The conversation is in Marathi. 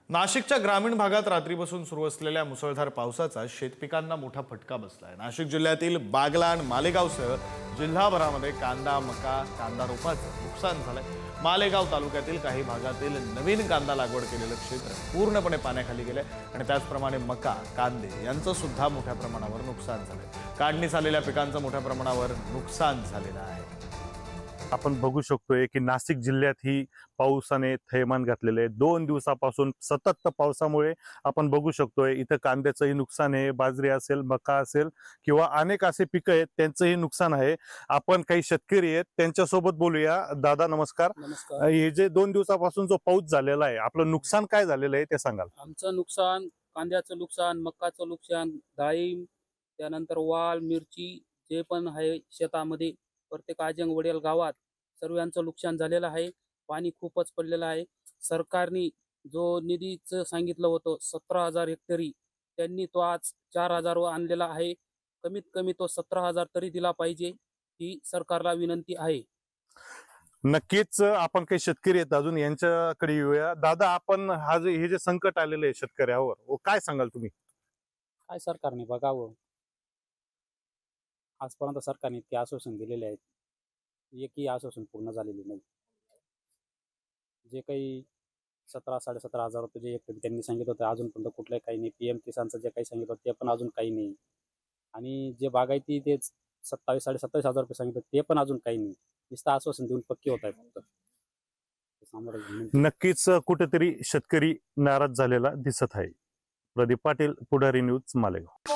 नाशिकच्या ग्रामीण भागात रात्रीपासून सुरू असलेल्या मुसळधार पावसाचा शेतपिकांना मोठा फटका बसलाय। नाशिक जिल्ह्यातील बागलाण, मालेगावसह जिल्हाभरामध्ये कांदा, मका, कांदा रोपाचं नुकसान झालंय। मालेगाव तालुक्यातील काही भागातील नवीन कांदा लागवड केलेलं क्षेत्र पूर्णपणे पाण्याखाली गेलंय आणि त्याचप्रमाणे मका, कांदे यांचं सुद्धा मोठ्या प्रमाणावर नुकसान झालंय। काढणीस आलेल्या पिकांचं मोठ्या प्रमाणावर नुकसान झालेलं आहे। आपण बघू शकतोय की नाशिक जिल्ह्यात ही पावसाने थैमान घातलेले आहे। 2 दिवसापासून सतत पावसामुळे आपण बघू शकतोय इथं कांद्याचंही नुकसान आहे, बाजरी असेल, मका असेल किंवा अनेक असे पिकं आहेत त्यांचंही नुकसान आहे। आपण काही शेतकरी आहेत त्यांच्यासोबत बोलूया। दादा नमस्कार। नमस्कार। हे जे 2 दिवसापासून जो पाऊस झालेला आहे, आपलं नुकसान काय झालेलं आहे ते सांगाल? आमचं नुकसान, कांद्याचं नुकसान, मक्काचं नुकसान, डाळिंब, त्यानंतर वाल, मिरची जे पण आहे शेतामध्ये प्रत्येक आजंग वडेल गावात सर्वांचं नुकसान झालेलं आहे। पाणी खूपच पडलेलं आहे। सरकारने जो निधीचं सांगितलं होतं 17,000 हेक्टरी, त्यांनी तो आज 4,000 वर आणलेला आहे। कमीत कमी तो 17,000 तरी दिला पाहिजे ही सरकारला विनंती आहे। नक्कीच आपण काही शेतकरी आहेत अजून यांच्याकडे येऊया। दादा, आपण हे जे संकट आलेलं आहे शेतकऱ्यावर काय सांगाल तुम्ही? काय सरकारने बघावं। आजपर्यंत सरकारने इतके आश्वासन दिलेले आहेत, एकही आश्वासन पूर्ण झालेले नाही। जे काही 17,000-17,500 रुपये जे एक त्यांनी सांगितलं होतं अजूनपर्यंत कुठलंही काही नाही। PM किसानचं जे काही सांगितलं होतं ते पण अजून काही नाही। आणि जे बागायती ते 27,000-27,500 रुपये सांगितलं ते पण अजून काही नाही। नुसतं आश्वासन देऊन पक्के होत आहे फक्त। नक्कीच कुठेतरी शेतकरी नाराज झालेला दिसत आहे। प्रदीप पाटील, पुढारी न्यूज, मालेगाव।